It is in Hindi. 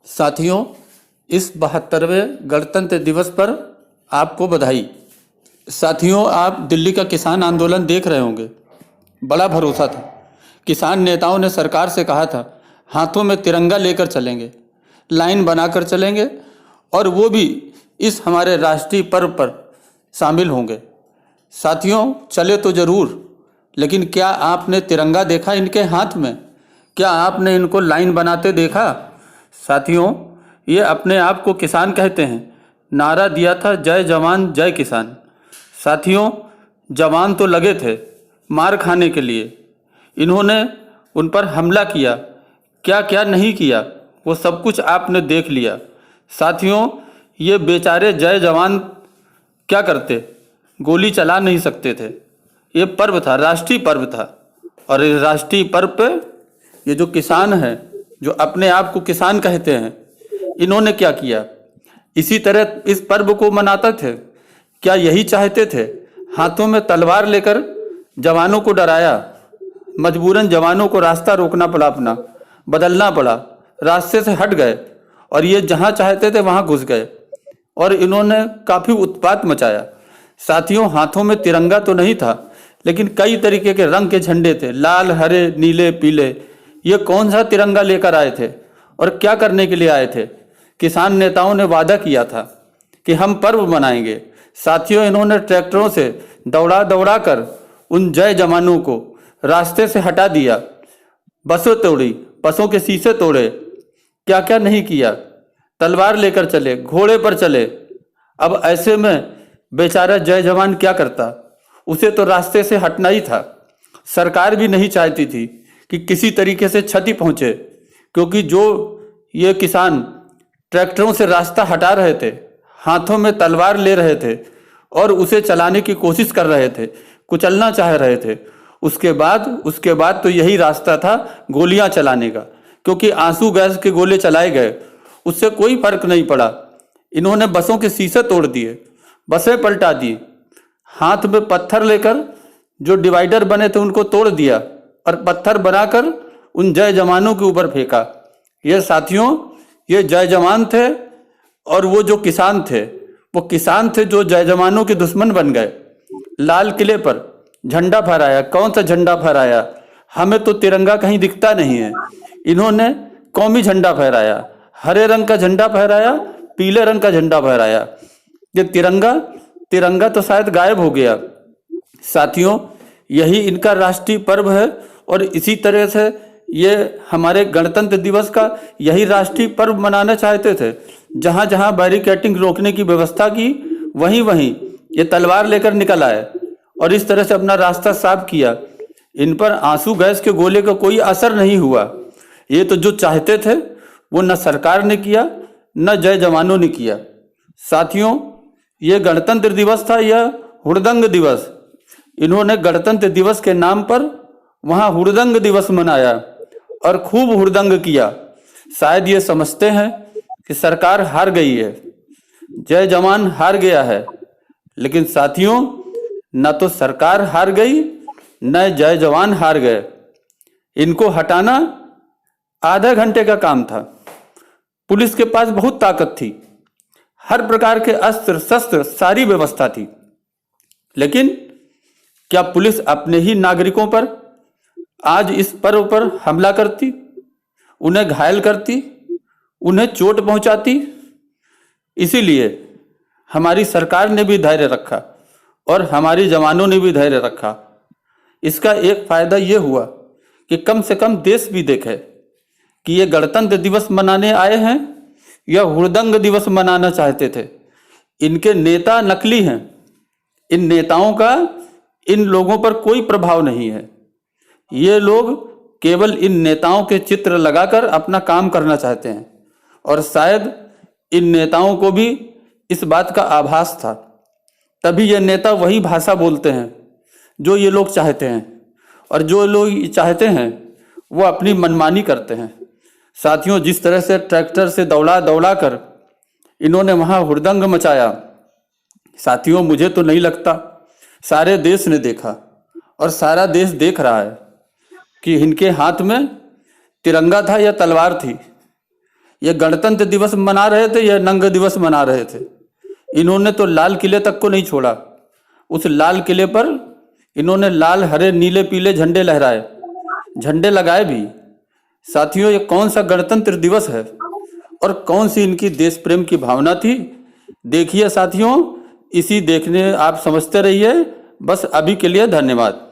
साथियों, इस 72वें गणतंत्र दिवस पर आपको बधाई। साथियों, आप दिल्ली का किसान आंदोलन देख रहे होंगे। बड़ा भरोसा था। किसान नेताओं ने सरकार से कहा था हाथों में तिरंगा लेकर चलेंगे, लाइन बनाकर चलेंगे और वो भी इस हमारे राष्ट्रीय पर्व पर शामिल होंगे। साथियों, चले तो ज़रूर, लेकिन क्या आपने तिरंगा देखा इनके हाथ में? क्या आपने इनको लाइन बनाते देखा? साथियों, ये अपने आप को किसान कहते हैं। नारा दिया था जय जवान जय किसान। साथियों, जवान तो लगे थे मार खाने के लिए। इन्होंने उन पर हमला किया, क्या क्या नहीं किया वो सब कुछ आपने देख लिया। साथियों, ये बेचारे जय जवान क्या करते? गोली चला नहीं सकते थे। ये पर्व था, राष्ट्रीय पर्व था, और इस राष्ट्रीय पर्व पे ये जो किसान हैं, जो अपने आप को किसान कहते हैं, इन्होंने क्या किया? इसी तरह इस पर्व को मनाते थे। क्या यही चाहते थे? हाथों में तलवार लेकर जवानों को डराया। मजबूरन जवानों को रास्ता रोकना पड़ा, अपना बदलना पड़ा, रास्ते से हट गए और ये जहाँ चाहते थे वहाँ घुस गए और इन्होंने काफ़ी उत्पात मचाया। साथियों, हाथों में तिरंगा तो नहीं था, लेकिन कई तरीके के रंग के झंडे थे, लाल, हरे, नीले, पीले। ये कौन सा तिरंगा लेकर आए थे और क्या करने के लिए आए थे? किसान नेताओं ने वादा किया था कि हम पर्व मनाएंगे। साथियों, इन्होंने ट्रैक्टरों से दौड़ा दौड़ा कर उन जय जवानों को रास्ते से हटा दिया। बसें तोड़ी, बसों के शीशे तोड़े, क्या क्या नहीं किया। तलवार लेकर चले, घोड़े पर चले। अब ऐसे में बेचारा जय जवान क्या करता? उसे तो रास्ते से हटना ही था। सरकार भी नहीं चाहती थी कि किसी तरीके से क्षति पहुंचे, क्योंकि जो ये किसान ट्रैक्टरों से रास्ता हटा रहे थे, हाथों में तलवार ले रहे थे और उसे चलाने की कोशिश कर रहे थे, कुचलना चाह रहे थे। उसके बाद तो यही रास्ता था गोलियां चलाने का, क्योंकि आंसू गैस के गोले चलाए गए, उससे कोई फर्क नहीं पड़ा। इन्होंने बसों के शीशे तोड़ दिए, बसें पलटा दी, हाथ में पत्थर लेकर जो डिवाइडर बने थे उनको तोड़ दिया और पत्थर बनाकर उन जय जवानों के ऊपर फेंका। ये साथियों, ये जय जवान थे और वो जो किसान थे, वो किसान थे जो जय जवानों के दुश्मन बन गए। लाल किले पर झंडा फहराया। कौन सा झंडा फहराया? हमें तो तिरंगा कहीं दिखता नहीं है। इन्होंने कौमी झंडा फहराया, हरे रंग का झंडा फहराया, पीले रंग का झंडा फहराया। ये तिरंगा तो शायद गायब हो गया। साथियों, यही इनका राष्ट्रीय पर्व है और इसी तरह से ये हमारे गणतंत्र दिवस का यही राष्ट्रीय पर्व मनाना चाहते थे। जहाँ जहाँ बैरिकेडिंग रोकने की व्यवस्था की, वहीं वहीं ये तलवार लेकर निकल आए और इस तरह से अपना रास्ता साफ किया। इन पर आंसू गैस के गोले का कोई असर नहीं हुआ। ये तो जो चाहते थे वो न सरकार ने किया, न जय जवानों ने किया। साथियों, ये गणतंत्र दिवस था या हुड़दंग दिवस? इन्होंने गणतंत्र दिवस के नाम पर वहाँ हुड़दंग दिवस मनाया और खूब हुड़दंग किया। शायद ये समझते हैं कि सरकार हार गई है, जय जवान हार गया है। लेकिन साथियों, न तो सरकार हार गई, न जय जवान हार गए। इनको हटाना आधा घंटे का काम था। पुलिस के पास बहुत ताकत थी, हर प्रकार के अस्त्र शस्त्र, सारी व्यवस्था थी। लेकिन क्या पुलिस अपने ही नागरिकों पर आज इस पर्व पर हमला करती, उन्हें घायल करती, उन्हें चोट पहुंचाती? इसीलिए हमारी सरकार ने भी धैर्य रखा और हमारे जवानों ने भी धैर्य रखा। इसका एक फायदा ये हुआ कि कम से कम देश भी देखे कि ये गणतंत्र दिवस मनाने आए हैं या हुड़दंग दिवस मनाना चाहते थे। इनके नेता नकली हैं। इन नेताओं का इन लोगों पर कोई प्रभाव नहीं है। ये लोग केवल इन नेताओं के चित्र लगाकर अपना काम करना चाहते हैं और शायद इन नेताओं को भी इस बात का आभास था। तभी ये नेता वही भाषा बोलते हैं जो ये लोग चाहते हैं, और जो लोग चाहते हैं वो अपनी मनमानी करते हैं। साथियों, जिस तरह से ट्रैक्टर से दौड़ा दौड़ा कर इन्होंने वहाँ हुड़दंग मचाया, साथियों, मुझे तो नहीं लगता सारे देश ने देखा और सारा देश देख रहा है कि इनके हाथ में तिरंगा था या तलवार थी। ये गणतंत्र दिवस मना रहे थे या नंग दिवस मना रहे थे? इन्होंने तो लाल किले तक को नहीं छोड़ा। उस लाल किले पर इन्होंने लाल हरे नीले पीले झंडे लहराए, झंडे लगाए भी। साथियों, ये कौन सा गणतंत्र दिवस है और कौन सी इनकी देश प्रेम की भावना थी? देखिए साथियों, इसी देखने आप समझते रहिए। बस अभी के लिए धन्यवाद।